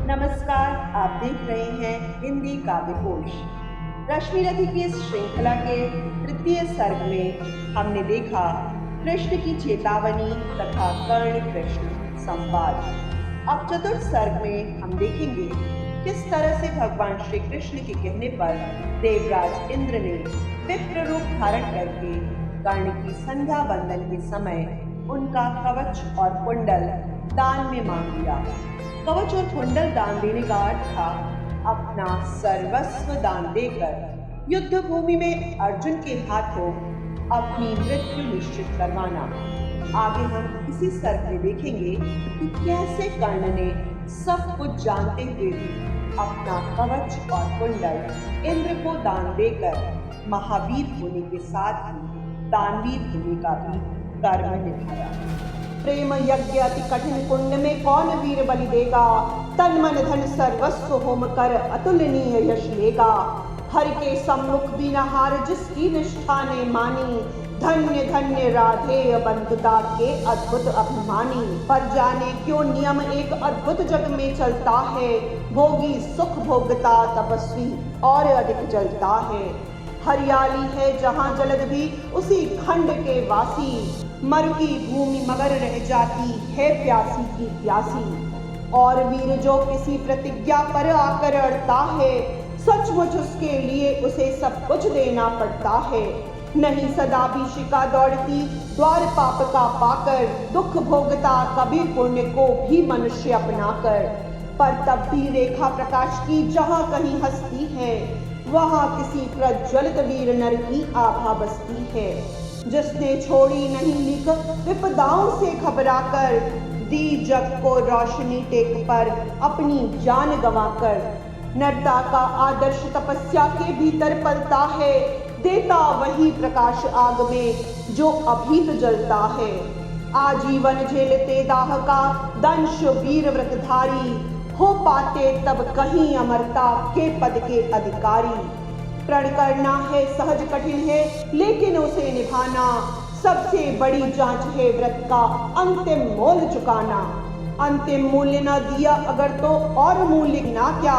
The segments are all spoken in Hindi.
नमस्कार, आप देख रहे हैं हिंदी काव्य कोश। रश्मिरथी की इस श्रृंखला के तृतीय सर्ग में हमने देखा कृष्ण की चेतावनी तथा कर्ण कृष्ण संवाद। अब चतुर्थ सर्ग में हम देखेंगे किस तरह से भगवान श्री कृष्ण के कहने पर देवराज इंद्र ने विप्र रूप धारण करके कर्ण की संध्या बंदन के समय उनका कवच और कुंडल दान में मांग लिया। कवच और कुंडल दान देने का अर्थ था अपना सर्वस्व दान देकर युद्ध भूमि में अर्जुन के हाथों अपनी मृत्यु निश्चित करवाना। आगे हम इसी सर्ग में देखेंगे कि कैसे कर्ण ने सब कुछ जानते हुए भी अपना कवच और कुंडल इंद्र को दान देकर महावीर होने के साथ ही दानवीर होने का भी कर्म निभाया। प्रेम यज्ञ अति कठिन कुंड में कौन वीर बलि देगा, तन मन धन सर्वस्व होम कर अतुलनीय यश लेगा। हरि के सम्मुख बिना हार जिसकी निष्ठा ने मानी, धन्य धन्य राधेय बंधुता के अद्भुत अभिमानी। पर जाने क्यों नियम एक अद्भुत जग में चलता है, भोगी सुख भोगता तपस्वी और अधिक जलता है। हरियाली है जहाँ जलद भी उसी खंड के वासी, मरुकी भूमि मगर रह जाती है प्यासी की प्यासी। और वीर जो किसी प्रतिज्ञा पर आकर अड़ता है, सचमुच उसके लिए उसे सब कुछ देना पड़ता है। नहीं सदा भी शिका दौड़ती द्वार पाप का पाकर, दुख भोगता कभी पुण्य को भी मनुष्य अपना कर। पर तब भी रेखा प्रकाश की जहाँ कहीं हस्ती है, वहाँ किसी प्रज्वलित वीर नर की आभा बसती है। जिसने छोड़ी नहीं लिख विपदाओं से घबरा कर, दी जग को रोशनी टेक पर अपनी जान गंवाकर। नरता का आदर्श तपस्या के भीतर पलता है, देता वही प्रकाश आग में जो अभीत जलता है। आजीवन झेलते दाह का दंश वीर व्रतधारी, हो पाते तब कहीं अमरता के पद के अधिकारी। प्रण करना है सहज कठिन है लेकिन उसे निभाना, सबसे बड़ी जांच है व्रत का अंतिम मोल चुकाना। अंतिम मूल्य न दिया अगर तो और मूल्य ना क्या,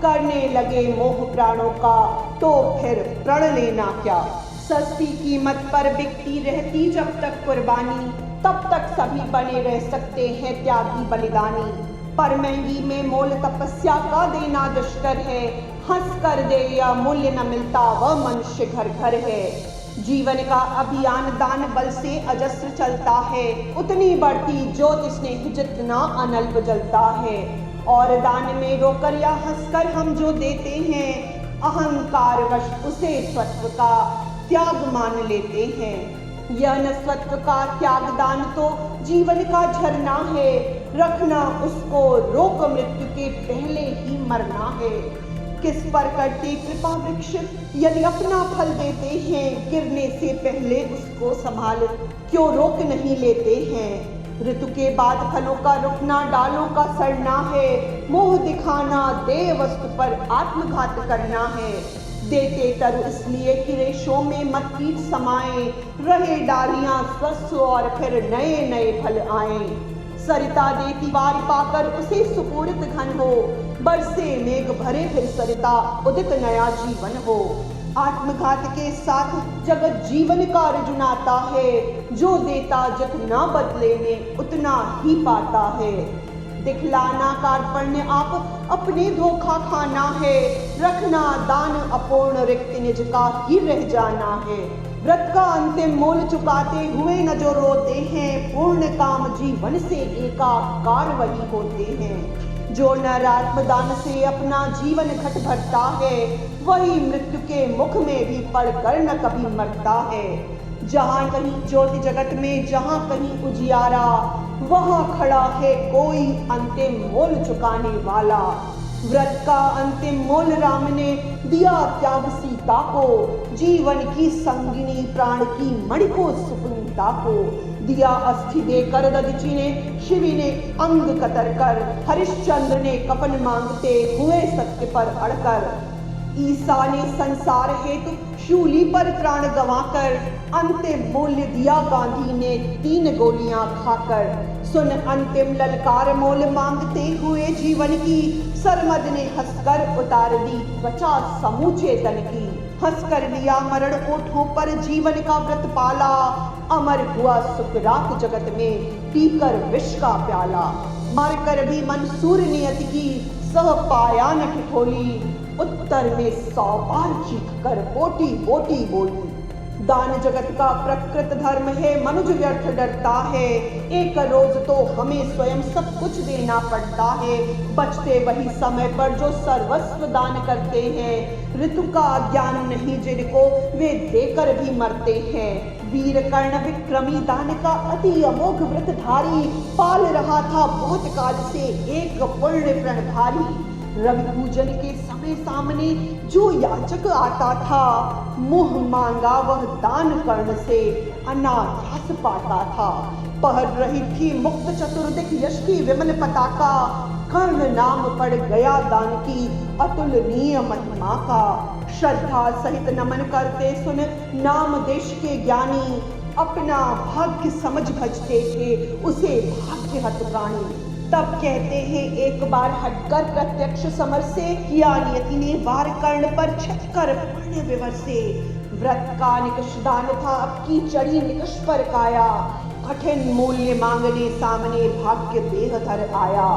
करने लगे मोह प्राणों का तो फिर प्रण लेना क्या। सस्ती कीमत पर बिकती रहती जब तक कुर्बानी, तब तक सभी बने रह सकते हैं त्यागी बलिदानी। पर महंगी में मोल तपस्या का देना दुष्कर है, हंस कर दे या मूल्य न मिलता वह मनुष्य घर घर है। जीवन का अभियान दान बल से अजस्र चलता है, उतनी बढ़ती ज्योत इसने जितना अनल्प जलता है। और दान में रोकर या हंसकर हम जो देते हैं, अहंकार वश उसे स्वत्व का त्याग मान लेते हैं। यह न स्वत्व का त्याग दान तो जीवन का झरना है, रखना उसको रोक मृत्यु के पहले ही मरना है। किस पर करते कृपा वृक्ष यदि अपना फल देते हैं, गिरने से पहले उसको संभाल क्यों रोक नहीं लेते हैं। ऋतु के बाद फलों का रुकना डालों का सड़ना है, मोह दिखाना दे वस्तु पर आत्मघात करना है। देते तरु इसलिए कि रेशों में मत कीट समाए, रहे डालियां स्वस्थ और फिर नए नए फल आए। सरिता देती बारी पाकर उसे सुपूरित घन हो, बरसे मेघ भरे फिर सरिता उदित नया जीवन हो। आत्मघात के साथ जगत जीवन का रुजुनाता है, जो देता जितना बदले में उतना ही पाता है। दिखलाना कार्पण्य आप अपने धोखा खाना है, रखना दान अपूर्ण रिक्त निज का ही रह जाना है। व्रत का अंतिम मोल चुकाते हुए न जो रोते हैं, पूर्ण काम जीवन से एकाकार वही होते हैं। जो नरात्मदान से अपना जीवन घट भरता है, वही मृत्यु के मुख में भी पड़कर न कभी मरता है। जहाँ कहीं ज्योति जगत में जहाँ कहीं उजियारा, वहाँ खड़ा है कोई अंतिम मोल चुकाने वाला। व्रत का अंतिम मोल राम ने दिया त्याग सीता को, जीवन की संगिनी प्राण की मणि को सुपुनीता को। दिया अस्थि देकर दधिची ने, शिवी ने अंग कतर कर, हरिश्चंद्र ने कफन मांगते हुए सत्य पर अड़कर। ईसा ने संसार हेतु शूली पर प्राण गंवाकर अंतिम मूल्य दिया गांधी ने 3 गोलियां खाकर। सुन अंतिम ललकार मोल मांगते हुए जीवन की, सरमद ने हंसकर उतार दी त्वचा समूचे तन की। हंसकर लिया मरण ओठों पर जीवन का व्रत पाला, अमर हुआ सुकरात जगत में पीकर विष का प्याला। मारकर भी मंसूर नियत की सह पाया न ठिठोली, उत्तर में 100 बार चीख कर बोटी बोटी बोली। दान जगत का प्रकृत धर्म है, मनुज व्यर्थ डरता है। एक रोज तो हमें स्वयं सब कुछ देना पड़ता है, बचते वही समय पर जो सर्वस्व दान करते हैं। ऋतु का ज्ञान नहीं जिनको, वे देकर भी मरते हैं। वीर कर्ण विक्रमी दान का अति अमोघ व्रतधारी, पाल रहा था बहुत काल से एक पुण्य प्रण भारी। रवि पूजन के समय सामने जो याचक आता था, मुंह मांगा वह दान कर्ण से अनायास पाता था। पहर रही थी मुक्त चतुर्दिक यश की विमल पताका, कर्ण नाम पड़ गया दान की अतुलनीय महिमा का। श्रद्धा सहित नमन करते सुन नाम देश के ज्ञानी, अपना भाग्य समझ भजते थे उसे भाग्य हत प्राणी। तब कहते हैं एक बार हटकर प्रत्यक्ष समर से, किया नियति ने वार कर्ण पर छटकर पुण्य विवर से। व्रत का निकष दान था, अब की चढ़ी निकष पर काया, कठिन मूल्य मांगने सामने भाग्य देह धर आया।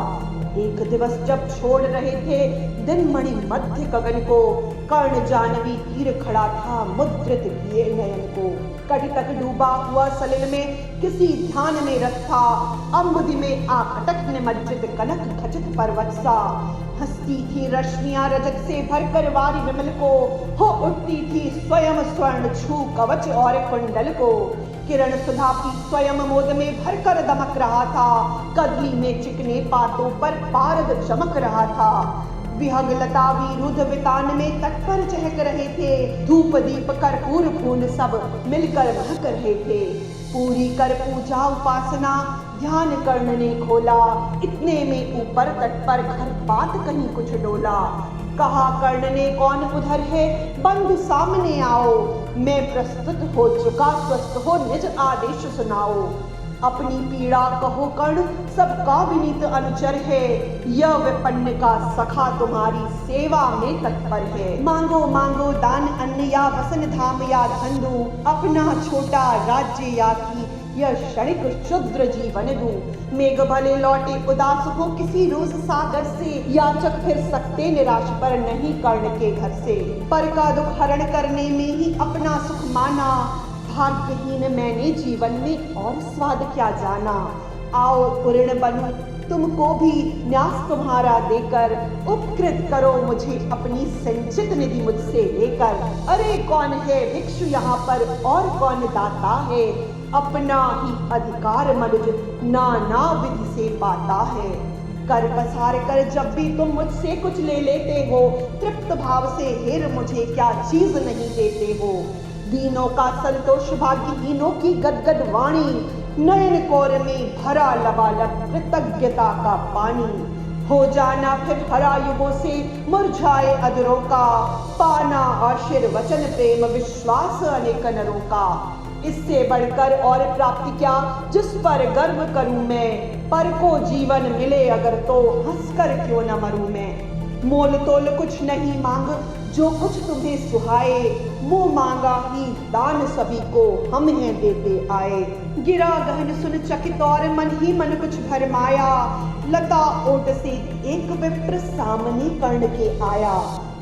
एक दिवस जब छोड़ रहे थे दिन मणि मध्य गगन को, कर्ण जानवी तीर खड़ा था मुद्रित किए नयन को। कटी तक डूबा हुआ सलिल में किसी ध्यान में रत था, अम्बुदि में आकटक निमज्जित कनक खचित पर्वत सा। हंसती थी रश्मियां रजत से भरकर वारी विमल को, हो उठती थी स्वयं स्वर्ण छू कवच और कुंडल को। किरण सुधा की स्वयं मोद में भरकर दमक रहा था, कदली में चिकने पातों पर पारद चमक रहा था। विहग लता विरुद्ध वितान में तट पर चहक रहे थे, धूप दीप कर्पूर फूल सब मिलकर महक रहे थे। पूरी कर पूजा उपासना ध्यान कर्ण ने खोला, इतने में ऊपर तट पर घर बात कहीं कुछ डोला। कहा कर्ण ने कौन उधर है, बंधु सामने आओ, मैं प्रस्तुत हो चुका, स्वस्थ हो निज आदेश सुनाओ। अपनी पीड़ा कहो कर्ण, सबका विनीत अनुचर है, यह विपन्न का सखा तुम्हारी सेवा में तत्पर है। मांगो मांगो दान अन्न या वसन धाम या धंधु, अपना छोटा राज्य या की यह क्षणिक क्षुद्र जीवन दूं। मेघ भले लौटे उदास हो किसी रोज सागर से, याचक फिर सकते निराश पर नहीं कर्ण के घर से। पर का दुख हरण करने में ही अपना सुख माना, भाग्यहीन मैंने जीवन में और स्वाद क्या जाना। आओ उऋण बनूं तुमको भी न्यास तुम्हारा देकर, उपकृत करो मुझे अपनी संचित निधि मुझसे लेकर। अरे कौन है भिक्षु यहाँ पर और कौन दाता है, अपना ही अधिकार मनुज नाना विधि से पाता है। कर पसार कर जब भी तुम मुझसे कुछ ले लेते हो, तृप्त भाव से हेर मुझे क्या चीज नहीं देते हो। दीनों का संतोष भाग्यहीनों की गदगद वाणी, नयन कोर में भरा लबालब कृतज्ञता का पानी। हो जाना फिर हरा युगों से मुरझाए अधरों का, पाना आशीर्वचन प्रेम विश्वास अनेक नरों का। इससे बढ़कर और प्राप्ति क्या जिस पर गर्व करूं मैं, पर को जीवन मिले अगर तो हंसकर क्यों न मरूं मैं। मोल तोल कुछ नहीं मांग जो कुछ तुम्हें सुहाए, मुंह मांगा ही दान सभी को हम हैं देते आए। गिरा गहन सुन चकित और मन ही मन कुछ भरमाया, लता ओट से एक विप्र सामने कर्ण के आया।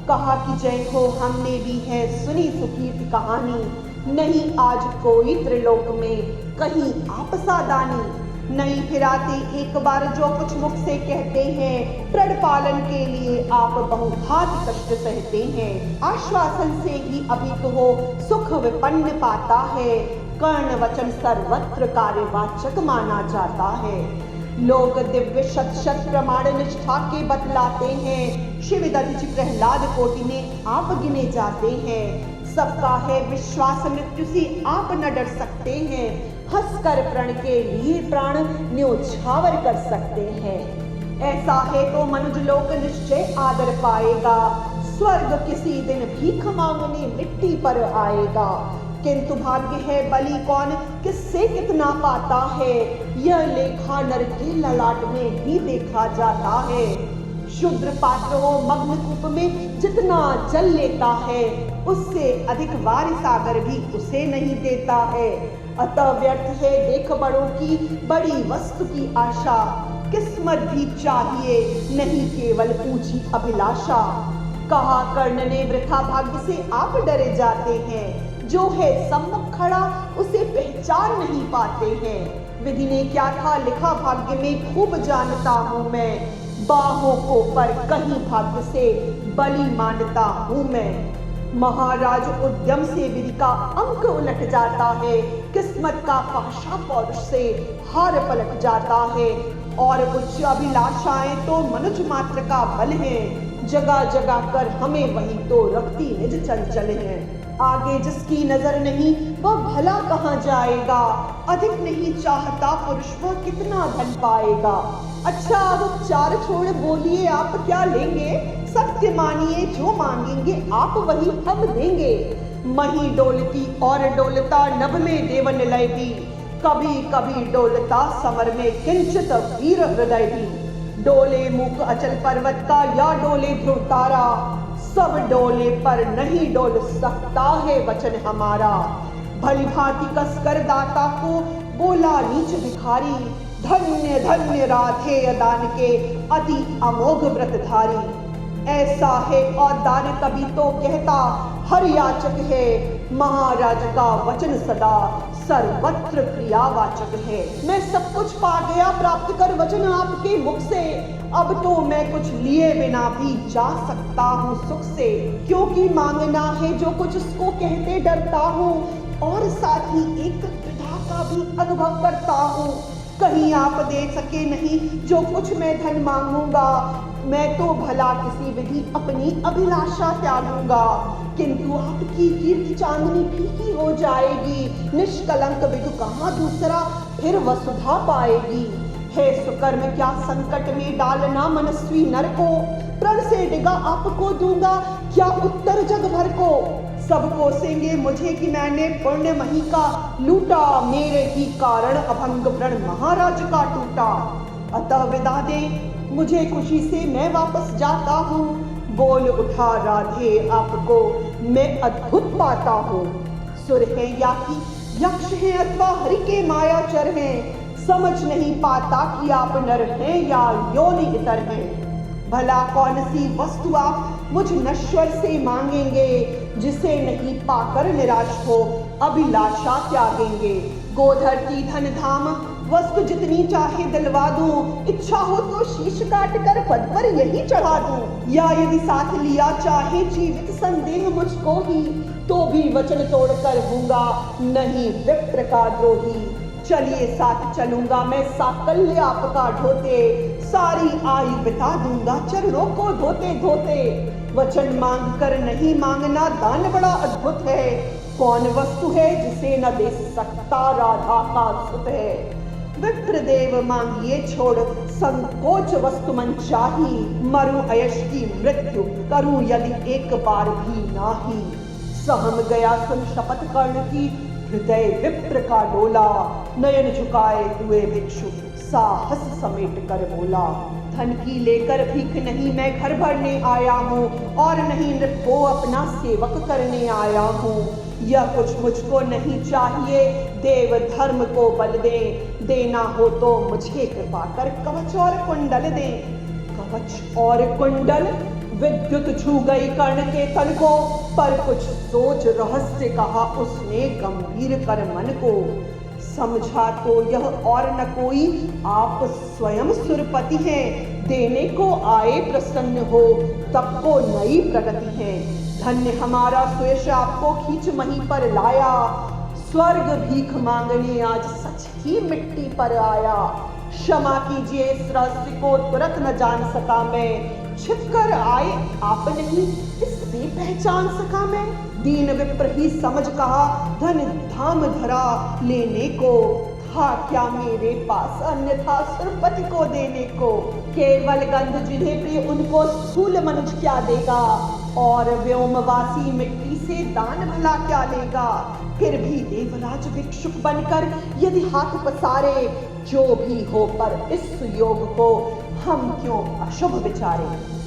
कहा कि जय हो हमने भी है सुनी सुकीर्ति कहानी, नहीं आज कोई त्रिलोक में कहीं आप सादानी। नहीं फिराते एक बार जो कुछ मुख से कहते हैं, प्रण पालन के लिए आप बहुघात कष्ट सहते हैं। आश्वासन से ही अभी तो हो सुख विपन्न पाता है, कर्ण वचन सर्वत्र कार्यवाचक माना जाता है। लोग दिव्य शत शत प्रमाण निष्ठा के बतलाते हैं, शिव दधिच प्रहलाद कोटि में आप गिने जाते हैं। सबका है विश्वास मृत्यु से आप न डर सकते हैं, हंसकर प्रण के लिए प्राण न्योछावर कर सकते हैं। ऐसा है तो मनुज लोक निश्चय आदर पाएगा, स्वर्ग किसी दिन भीख मांगने मिट्टी पर आएगा, किंतु भाग्य है बलि कौन किससे कितना पाता है, यह लेखा नर के ललाट में ही देखा जाता है। शुद्र पात्र हो मग्न कूप में जितना जल लेता है, उससे अधिक वार सागर भी उसे नहीं देता है। अतः व्यर्थ है देख बड़ों की बड़ी वस्तु की आशा, किस्मत भी चाहिए नहीं केवल पूछी अभिलाषा। कहा कर्ण ने वृथा भाग्य से आप डरे जाते हैं, जो है सम्मुख खड़ा उसे पहचान नहीं पाते हैं। विधि ने क्या था लिखा भाग्य में खूब जानता हूँ मैं, बाहों को पर कहीं भाग्य से बलि मानता हूँ मैं। महाराज उद्यम से विधि का अंक उलट जाता है, किस्मत का पाशा पौरुष से हार पलट जाता है। और उच्च अभिलाषाएं तो मनुष्य मात्र का बल है, जगह जगह कर हमें वही तो रखती निज चंचल है। आगे जिसकी नजर नहीं वह भला कहाँ जाएगा, अधिक नहीं चाहता पुरुष वह कितना धन पाएगा। अच्छा अब चार छोड़ बोलिए आप क्या लेंगे, सत्य मानिए जो मांगेंगे आप वही हम देंगे। मही डोलती और डोलता नभ में देव निलय भी, कभी कभी डोलता समर में किंचित वीर हृदय भी। डोले मूक अचल पर्वत का या डोले ध्रुव तारा, सब डोले पर नहीं डोल सकता है वचन हमारा। भली भांति कसकर दाता को बोला नीच भिखारी, धन्य धन्य राधे दान के अति अमोघ व्रतधारी। ऐसा है और दान कभी तो कहता हर याचक है, महाराज का वचन सदा सर्वत्र क्रियावाचक है। मैं सब कुछ पा गया प्राप्त कर वचन आपके मुख से, अब तो मैं कुछ लिए बिना भी जा सकता हूँ सुख से। क्योंकि मांगना है जो कुछ उसको कहते डरता हूँ, और साथ ही एक विधा का भी अनुभव करता हूँ। कहीं आप दे सके नहीं जो कुछ मैं धन मांगूंगा, मैं तो भला किसी विधि अपनी अभिलाषा त्यागूंगा। किंतु आपकी कीर्ति चांदनी फीकी हो जाएगी, निष्कलंक विधु कहाँ दूसरा फिर वसुधा पाएगी। हे सुकर्म क्या संकट में डालना मनस्वी नर को, प्रण से डिगा आपको दूंगा क्या उत्तर जग भर को। सब कोसेंगे मुझे कि मैंने पुण्य मही का लूटा, मेरे ही कारण अभंग प्रण महाराज का टूटा। अतः विदा दे मुझे खुशी से मैं वापस जाता हूँ, बोल उठा राधे आपको मैं अद्भुत पाता हूँ। सुर है या कि यक्ष हैं अथवा हरि के मायाचर हैं, समझ नहीं पाता कि आप नर हैं या योनि इतर हैं। भला कौन सी वस्तु आप मुझ नश्वर से मांगेंगे, जिसे नहीं पाकर निराश हो अभिलाषा त्यागेंगे। गोधरती धन धाम वस्तु जितनी चाहे दिलवा दूं, इच्छा हो तो शीश काट कर पद पर यही चढ़ा दूं। या यदि साथ लिया चाहे जीवित संदेह मुझको ही, तो भी वचन तोड़कर हूँगा नहीं विप्र का द्रोही। चलिए साथ चलूंगा मैं साकल्य आपका ढोते, सारी आयु बिता दूंगा चरणों को धोते धोते। वचन मांग कर नहीं मांगना दान बड़ा अद्भुत है, कौन वस्तु है जिसे न दे सकता राधा का सुत है। विप्रदेव मांगिए छोड़ संकोच वस्तु मन चाही, मरु अयश की मृत्यु करूं यदि एक बार भी नाही। सहम गया सुन शपथ कर्ण की हृदय विप्र का डोला, नयन झुकाए हुए भिक्षु साहस समेट कर बोला। धन की लेकर भीख नहीं मैं घर भरने आया हूँ, और नहीं नृप को अपना सेवक करने आया हूँ। यह कुछ मुझको नहीं चाहिए, देव धर्म को बल दे, देना हो तो मुझे कृपा कर कवच और कुंडल दे। कवच और कुंडल विद्युत छू गई कर्ण के तन को, पर कुछ सोच रहस्य कहा उसने गंभीर कर मन को। समझा तो यह और न कोई आप स्वयं सुरपति हैं, देने को आए प्रसन्न हो तब को नई प्रगति है। धन्य हमारा सुयश आपको खींच मही पर लाया, स्वर्ग भीख मांगने आज सच ही मिट्टी पर आया। क्षमा कीजिए इस रहस्य को तुरंत न जान सका मैं, छिप कर आए आप नहीं इससे पहचान सका मैं। दीन विप्र ही समझ कहा धन धाम धरा लेने को, था क्या मेरे पास अन्यथा सुरपति को देने को। केवल गंध जिन्हें प्रिय उनको स्थूल मनुष्य क्या देगा, और व्योमवासी मिट्टी से दान भला क्या लेगा। फिर भी देवराज भिक्षुक बनकर यदि हाथ पसारे, जो भी हो पर इस योग को हम क्यों अशुभ विचारे।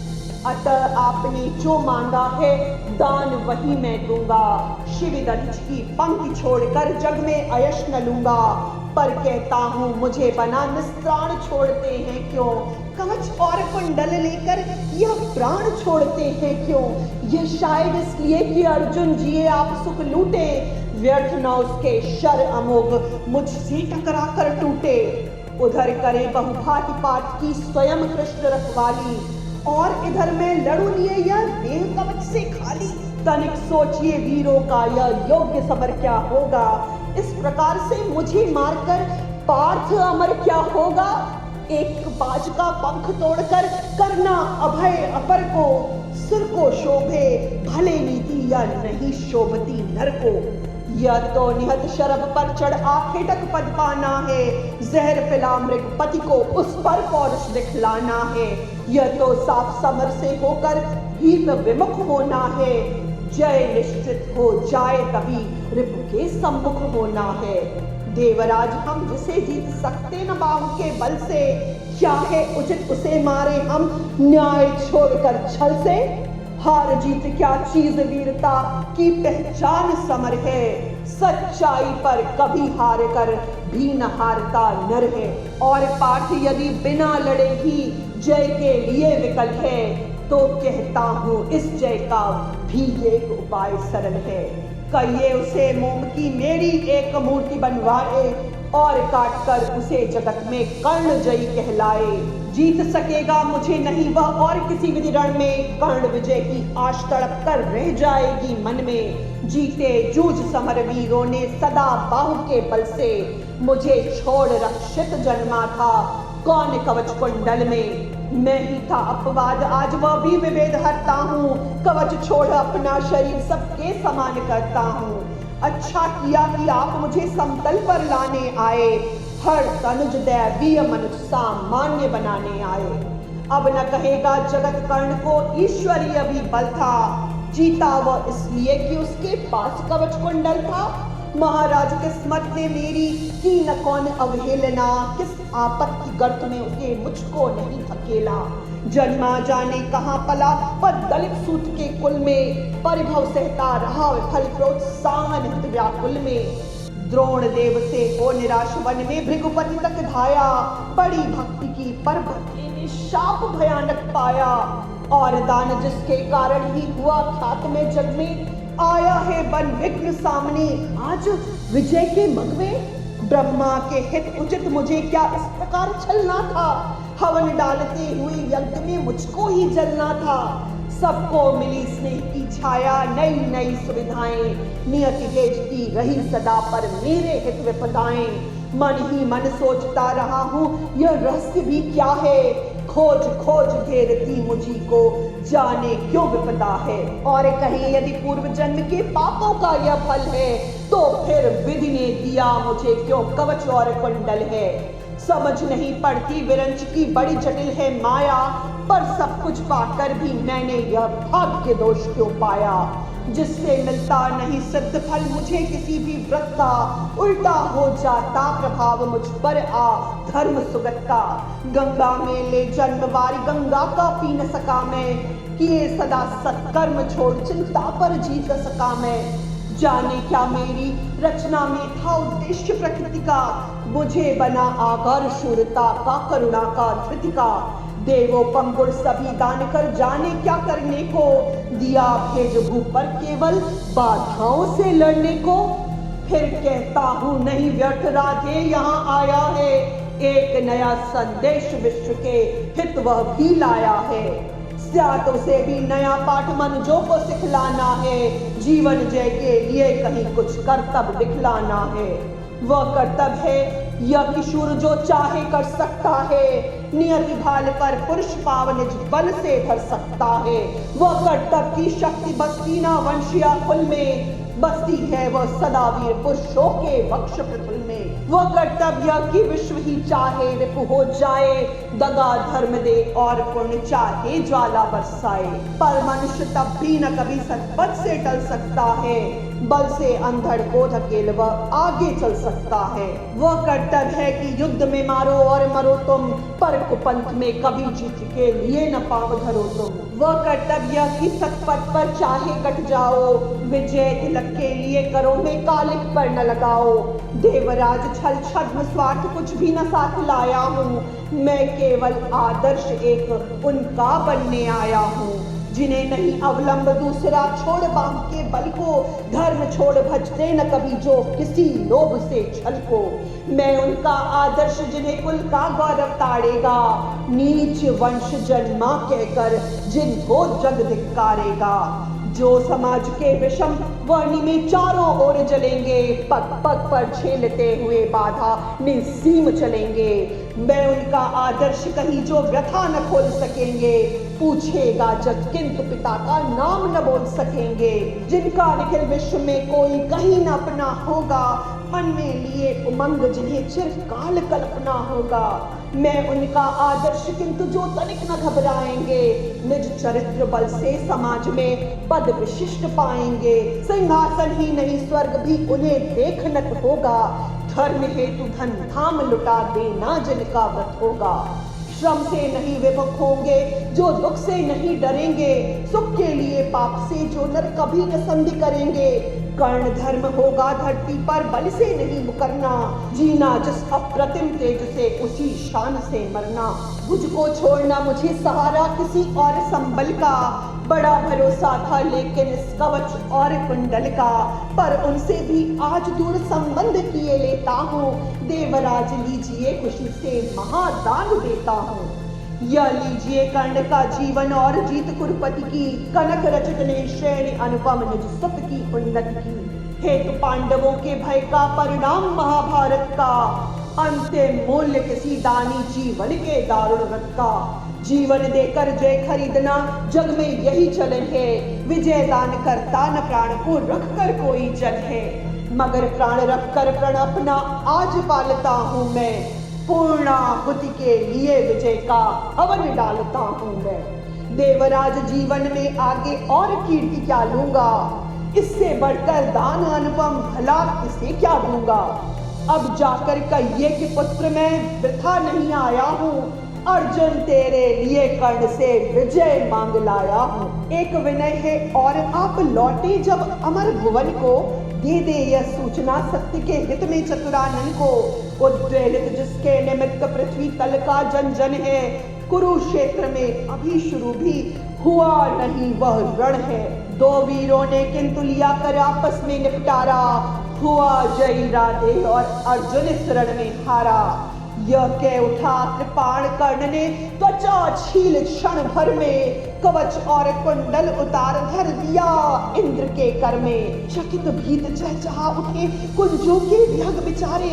अतः आपने जो मांगा है दान वही मैं दूंगा। शिव दधिच की पंक्ति छोड़कर जग में अयश न लूंगा। पर कहता हूँ मुझे बना निस्त्राण छोड़ते हैं क्यों। कवच और कुंडल लेकर यह प्राण छोड़ते हैं क्यों। यह शायद इसलिए कि अर्जुन जिए आप सुख लूटे, व्यर्थ न उसके शर अमोघ मुझसे टकरा कर टूटे। उधर करे बहुभांति पाठ की स्वयं कृष्ण रखवाली, और इधर मैं लड़ू लिए यह देह कवच से खाली। तनिक सोचिए वीरों का यह योग्य सबर क्या होगा। इस प्रकार से मुझे मारकर पार्थ अमर क्या होगा। एक बाज का पंख तोड़कर करना अभय अपर को। सिर को शोभे भले नीति या नहीं शोभती नर को। यह तो निहत शरब पर चढ़ आखेटक पद पाना है। जहर पिला मृग पति को उस पर पौरुष दिखलाना है। यह तो साफ समर से होकर भीत विमुख होना है। जय निश्चित हो जाए तभी रिपु के सम्मुख होना है। देवराज हम जिसे जीत सकते न बाहु के बल से, क्या है उचित उसे मारे हम न्याय छोड़कर छल से। हार जीत क्या चीज वीरता की पहचान समर है। सच्चाई पर कभी हार कर भी न हारता नर है। और पार्थ यदि बिना लड़े ही जय के लिए विकल है, तो कहता हूँ इस जय का भी एक उपाय सरल है। कहिए उसे मोम की मेरी एक मूर्ति बनवाए, और काटकर उसे जगत में कर्ण जयी कहलाए। जीत सकेगा मुझे नहीं वह और किसी विधि रण में। कर्ण विजय की आश तड़प कर रह जाएगी मन में। जीते जूझ समर वीरों ने सदा बाहु के बल से। मुझे छोड़ रक्षित जन्मा था कौन कवच कुंडल में। मैं ही था अपवाद आज वह भी विभेद हरता हूँ। कवच छोड़ अपना शरीर सबके समान करता हूँ। अच्छा किया कि आप मुझे समतल पर लाने आए। हर तनुज दैवीय मनुष्य सामान्य बनाने आए। अब न कहेगा जगत कर्ण को ईश्वरीय भी बल था। जीता वह इसलिए कि उसके पास कवच कुंडल था। महाराज किस्मत ने मेरी की न कौन अवहेलना। किस आपत की गर्त में उसे मुझको नहीं धकेला। जन्मा जाने कहाँ पला पर दलित सूत के कुल में। परिभव सहता रहा फल प्रोत्साहन हित व्याकुल में। द्रोण देव से हो निराश वन में भृगुपति तक धाया। बड़ी भक्ति की पर भक्ति ने शाप भयानक पाया। और दान जिसके कारण ही हुआ ख्यात में जग में। आया है बन विघ्न सामने आज विजय के मग में। ब्रह्मा के हित उचित मुझे क्या इस प्रकार छलना था। हवन डालते हुए यज्ञ में मुझको ही जलना था। सबको मिली स्नेह की छाया नई नई सुविधाएं। नियति भेजती रही सदा पर मेरे हित विपदाएं। मन ही मन सोचता रहा हूँ यह रहस्य भी क्या है। खोज खोज घेरती मुझी को जाने क्यों विपदा है। और कहीं यदि पूर्व जन्म के पापों का यह फल है, तो फिर विधि ने दिया मुझे क्यों कवच और कुंडल है। समझ नहीं पड़ती विरंच की बड़ी जटिल है माया। पर सब कुछ पाकर भी मैंने यह भाग्य दोष क्यों पाया। जिससे मिलता नहीं सिद्ध फल मुझे किसी भी व्रत का। उल्टा हो जाता प्रभाव मुझ पर आ धर्म सुगत का। गंगा में ले जन्म वारी गंगा का पी न सका मैं। किए सदा सत्कर्म छोड़ चिंता पर जीत सका मैं। जाने क्या मेरी रचना में था उद्देश्य प्रकृति का। मुझे बना आगर शूरता का करुणा का धृति का। देवोपम गुण सभी दान कर जाने क्या करने को। दिया भेज भू पर केवल बाधाओं से लड़ने को। फिर कहता हूँ नहीं व्यर्थ राधे यहाँ आया है। एक नया संदेश विश्व के हित वह भी लाया है। स्यात उसे भी नया पाठ मनुजों को सिखलाना है। जीवन जय के लिए कहीं कुछ कर्तव्य दिखलाना है। वह कर्तव्य है यह किशोर जो चाहे कर सकता है। नियति भाल पर पुरुष पाव निज बल से धर सकता है। वह कर्तव्य की शक्ति बसती ना वंशिया कुल में। बसती है वह सदा वीर पुरुषों के वक्ष पृथुल में। वह कर्तव्य कि विश्व ही चाहे रिपु हो जाए, दगा धर्म दे और पुण्य चाहे ज्वाला बरसाए। पर मनुष्य तब भी न कभी सत्पथ से टल सकता है, बल से अंधड़ को धकेल वह आगे चल सकता है। वह कर्तव्य है कि युद्ध में मारो और मरो तुम, पर कुपंथ में कभी जीत के लिए न पांव धरो तुम। वह कर्तव्य कि सतपथ पर चाहे कट जाओ, विजय तिलक के लिए करो में कालिक पर न लगाओ। देवराज छल छद्म स्वार्थ कुछ भी न साथ लाया हूँ, मैं केवल आदर्श एक उनका बनने आया हूँ। जिन्हें नहीं अवलंब दूसरा, छोड़ बांध के बल को, धर्म छोड़ भजते न कभी जो किसी लोभ से छल को। मैं उनका आदर्श जिन्हें कुल का गौरव ताड़ेगा, नीच वंश जन्मा कहकर जिनको जग धिक्कारेगा। जो समाज के विषम वर्णी में चारों ओर जलेंगे, पग पग पर झेलते हुए बाधा निस्सीम चलेंगे। मैं उनका आदर्श कहीं जो व्यथा न खोल सकेंगे, पूछेगा जग किंतु पिता का नाम न बोल सकेंगे। जिनका निखिल विश्व में कोई कहीं न अपना होगा, मन में लिए उमंग जिन्हें चिरकाल कल्पना होगा। मैं उनका आदर्श किंतु जो तनिक न घबराएंगे, निज चरित्र बल से समाज में पद विशिष्ट पाएंगे। सिंहासन ही नहीं स्वर्ग भी उन्हें देखनत होगा, धर्म हेतु धन धाम लुटा देना जिनका व्रत होगा। श्रम से नहीं विमुख होंगे जो दुख से नहीं डरेंगे, सुख के लिए पाप से जो नर कभी न संधि करेंगे। कर्ण धर्म होगा धरती पर बल से नहीं मुकरना, जीना जिस अप्रतिम तेज से उसी शान से मरना। मुझको छोड़ना मुझे सहारा किसी और संबल का, बड़ा भरोसा था लेकिन इस कवच और कुंडल का। पर उनसे भी आज दूर संबंध किए लेता हूँ, देवराज लीजिए खुशी से महादान देता हूँ। यह लीजिए कर्ण का जीवन और जीत कुरुपति की, कनक रचित ने श्रेणी अनुपम निज सुत की उन्नति की। हेतु पांडवों के भय का परिणाम महाभारत का, अंतिम मूल्य किसी दानी जीवन के दारुण व्रत का। जीवन देकर जय खरीदना जग में यही चलन है, विजय दान करता न प्राण को रख कर कोई जन है। मगर प्राण रख कर प्रण अपना आज पालता हूँ मैं, पूर्णाहुति के लिए विजय का हवन डालता हूँ मैं। देवराज जीवन में आगे और कीर्ति क्या लूंगा, इससे बढ़कर दान अनुपम भला किसे क्या दूंगा। अब जाकर कहिए कि पुत्र मैं वृथा नहीं आया हूँ, अर्जुन तेरे लिए कर्ण से विजय मांग लाया हूँ। एक विनय है और आप लौटे जब अमर भुवन को, दे दे यह सूचना सत्य के हित में चतुरानन को। उद्वेलित जिसके निमित्त पृथ्वी तल का जन जन है, कुरुक्षेत्र में अभी शुरू भी हुआ नहीं वह रण है। दो वीरों ने किंतु लिया कर आपस में निपटारा, हुआ जय राधे और अर्जुन इस रण में हारा। यह कह उठा कृपाण कर्ण ने त्वचा छील क्षण भर में, कवच और कुंडल उतार धर दिया इंद्र के कर में। चकित भीत चहचहा उठे कुंजों के विहग बिचारे,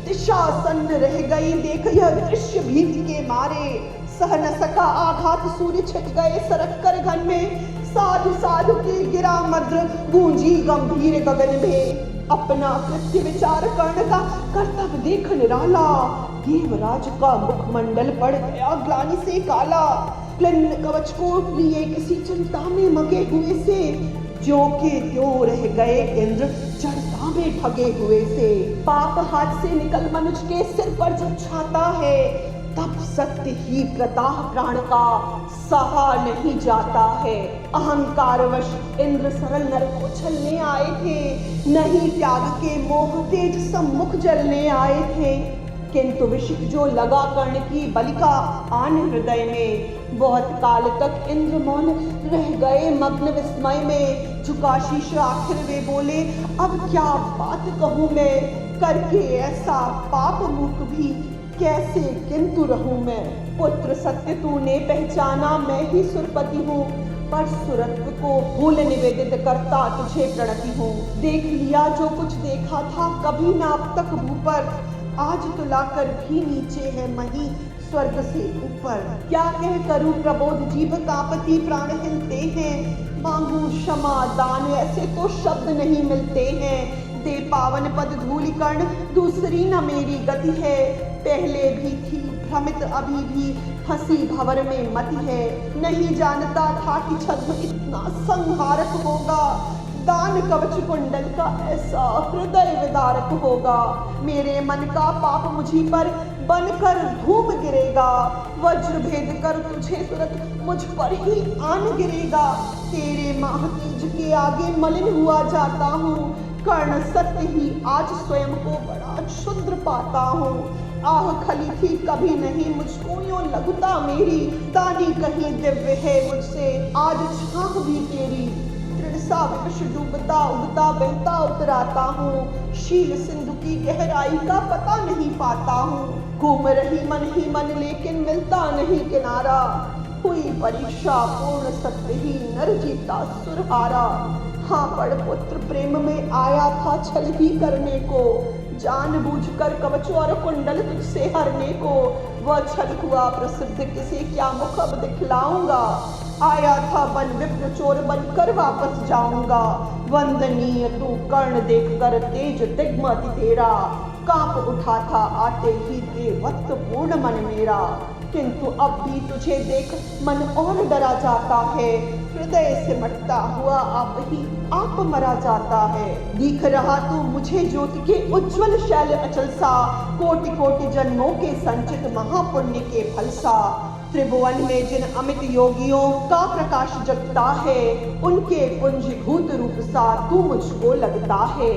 दिशा सन्न रह गई देख यह दृश्य भीति के मारे। सह न सका आघात सूर्य छिट गए सरक कर घन में, साधु साधु के गिरा मद्र गूंजी गंभीर गगन में। अपना कृत्य विचार कर्ण का कर्तव्य देख निराला, देवराज का मुखमंडल पड़ गया ग्लानि से काला। क्लिन्न कवच को लिए किसी चिंता में मगे हुए से, ज्यों के त्यों रह गए इंद्र जड़ता में ठगे हुए से। पाप हाथ से निकल मनुज के सिर पर जब छाता है, तब सत्य ही प्रताह प्राण का सहा नहीं जाता है। अहंकारवश इंद्र सरल नर को छलने आए थे, नहीं त्याग के मोह तेज सम्मुख जलने आए थे। किंतु विषिक जो लगा कर्ण की बलिका आन हृदय में, बहुत काल तक इंद्र मौन रह गए मग्न विस्मय में। झुका शीश आखिर वे बोले अब क्या बात कहूँ मैं, करके ऐसा पाप मुख भी कैसे किंतु रहूं मैं। पुत्र सत्य तूने पहचाना मैं ही सुरपति हूँ, पर सुरत्व को भूल निवेदित करता तुझे प्रणति हूँ। देख लिया जो कुछ देखा था कभी ना अब तक भू पर, आज तुलाकर भी नीचे है मही स्वर्ग से ऊपर। क्या कह करूं प्रबोध जीभ कांपती प्राण हिलते हैं, मांगू क्षमा दान ऐसे तो शब्द नहीं मिलते हैं। दे पावन पद धूलि कर्ण दूसरी न मेरी गति है, पहले भी थी भ्रमित अभी भी फंसी भंवर में मति है। नहीं जानता था कि छद्म इतना संहारक होगा, दान कवच कुंडल का ऐसा हृदय विदारक होगा। मेरे मन का पाप मुझी पर बनकर धूम गिरेगा, वज्र भेद कर तुझे तुरंत मुझ पर ही आन गिरेगा। तेरे महातेज के आगे मलिन हुआ जाता हूँ, कर्ण सत्य ही आज स्वयं को बड़ा क्षुद्र पाता हूँ। आह खली थी कभी नहीं मुझको यूं लघुता मेरी, दानी कहीं दिव्य है मुझसे आज छाह भी तेरी। सा विवश डूबता उगता बहता उतराता हूँ, शील सिंधु की गहराई का पता नहीं पाता हूँ। घूम रही मन ही मन लेकिन मिलता नहीं किनारा, हुई परीक्षा पूर्ण सत्य ही नर जीता सुरहारा। हाँ पढ़ पुत्र प्रेम में आया था छल ही करने को, जानबूझकर कवच और कुंडल तुझसे हरने को। वह छल हुआ प्रसिद्ध किसे क्या मुख अब दिखलाऊंगा, आया था वन विप्र चोर बनकर वापस जाऊंगा। वंदनीय तू कर्ण देखकर तेज दिग्मति तेरा, कांप उठा था आते ही देवत्व पूर्ण मन मेरा। किंतु अब भी तुझे देख मन और डरा जाता है, हृदय से मटता हुआ आप मरा जाता है। दिख रहा तू मुझे ज्योति के उज्जवल शैल अचल सा, कोटि कोटि जन्मों के संचित महापुण्य के फल सा। त्रिभुवन में जिन अमित योगियों का प्रकाश जगता है, उनके पुंजीभूत रूप सा तू मुझको लगता है।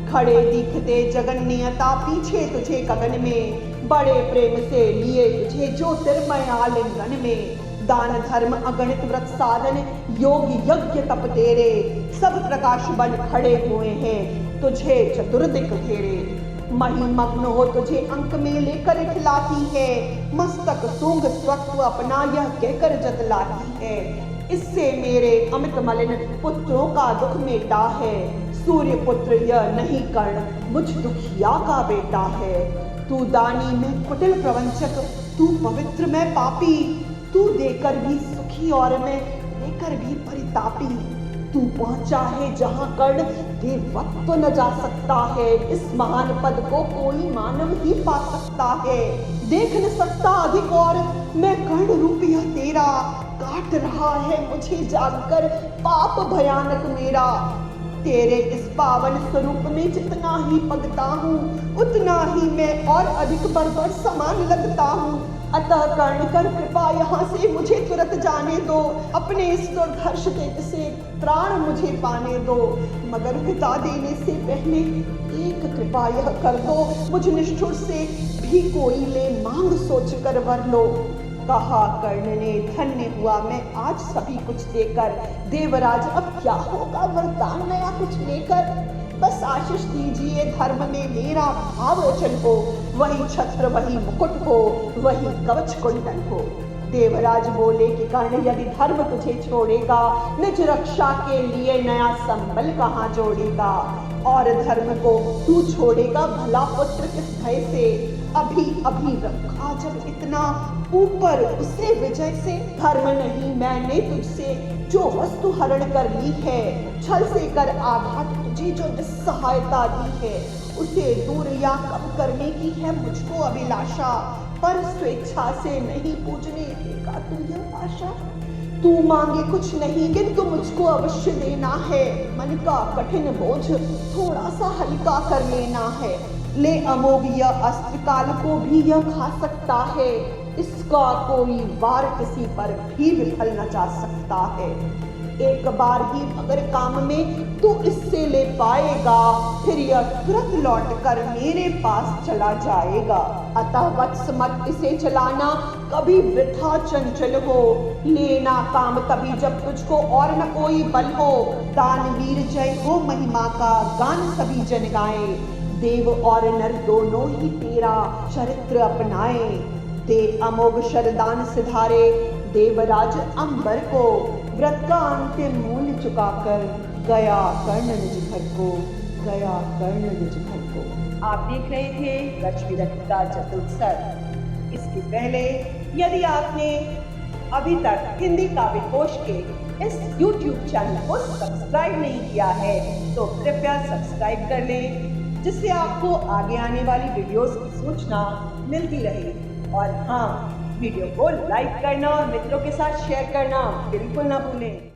खड़े दिखते जगन्यता पीछे तुझे गगन में, बड़े प्रेम से लिए तुझे ज्योतिर्मय आलिंगन में। दान धर्म अगणित व्रत साधन योग यज्ञ तप तेरे, सब प्रकाश बन खड़े हुए हैं तुझे चतुर्दिक घेरे। महिमग्न हो तुझे अंक में लेकर खिलाती है, मस्तक सूंघ स्वत्व अपना यह कहकर जतलाती है। इससे मेरे अमित मलिन पुत्रों का दुख मिटा है, सूर्य पुत्र यह नहीं कर्ण मुझ दुखिया का बेटा है। तू दानी में कुटिल प्रवंचक, तू पवित्र में पापी, तू देकर भी सुखी और मैं लेकर भी परितापी। तू पहुंचा है जहां कर्ण देवत्व तो न जा सकता है, इस महान पद को कोई मानव ही पा सकता है। देख न सकता अधिक और मैं कर्ण रूप यह तेरा, काट रहा है मुझे जानकर पाप भयानक मेरा। तेरे इस पावन स्वरूप में जितना ही पगता हूँ, उतना ही मैं और अधिक बर्बर समान लगता हूँ। अतः कर्ण कर कृपा यहाँ से मुझे तुरंत जाने दो, अपने इस दुर्धर्ष देह से प्राण मुझे पाने दो। मगर विदा देने से पहले एक कृपा यह कर दो, मुझ निष्ठुर से भी कोई ले मांग सोच कर वर लो। कहा कर्ण ने धन्य हुआ मैं आज सभी कुछ देकर, देवराज अब क्या होगा वरदान नया कुछ लेकर। बस आशीष दीजिए धर्म में मेरा भाव अचल हो, वही छत्र वही मुकुट हो, वही कवच कुंडल हो। देवराज बोले कि कर्ण यदि धर्म तुझे छोड़ेगा, निज रक्षा के लिए नया संबल कहाँ जोड़ेगा। और धर्म को तू छोड़ेगा भला पुत्र किस भय से, अभी अभी रखा जब इतना ऊपर उसे विजय से। धर्म नहीं मैंने तुझसे जो वस्तु हरण कर ली है, छल से कर आघात तुझे जो निस्सहायता दी है, उसे दूर या कम करने की है मुझको अभिलाषा। पर स्वेच्छा से नहीं पूजने देगा तू यह आशा। तू मांगे कुछ नहीं किंतु मुझको अवश्य देना है, मन का कठिन बोझ थोड़ा सा हल्का कर लेना है। ले अमोघ यह अस्त्र काल को भी यह खा सकता है, इसका कोई वार किसी पर भी विफल न जा सकता है। एक बार ही अगर काम में तू इससे ले पाएगा, फिर यह तुरंत लौट कर मेरे पास चला जाएगा। अतः वत्स मत इसे चलाना कभी वृथा चंचल हो, लेना काम तभी जब तुझको और न कोई बल हो। दानवीर जय हो महिमा का गान सभी जन गाए, देव और नर दोनों ही तेरा चरित्र अपनाए। दे अमोघ शरदान सिधारे देवराज अंबर को, व्रत का अंतिम मूल्य चुकाकर गया कर्ण निज घर को, गया कर्ण निज घर को। आप देख रहे थे रश्मि रखता चतुर्थ सर्ग। इसके पहले यदि आपने अभी तक हिंदी काव्य कोश के इस YouTube चैनल को सब्सक्राइब नहीं किया है तो कृपया सब्सक्राइब कर लें, जिससे आपको आगे आने वाली वीडियोस की सूचना मिलती रहे। और हाँ, वीडियो को लाइक करना और मित्रों के साथ शेयर करना बिल्कुल ना भूलें।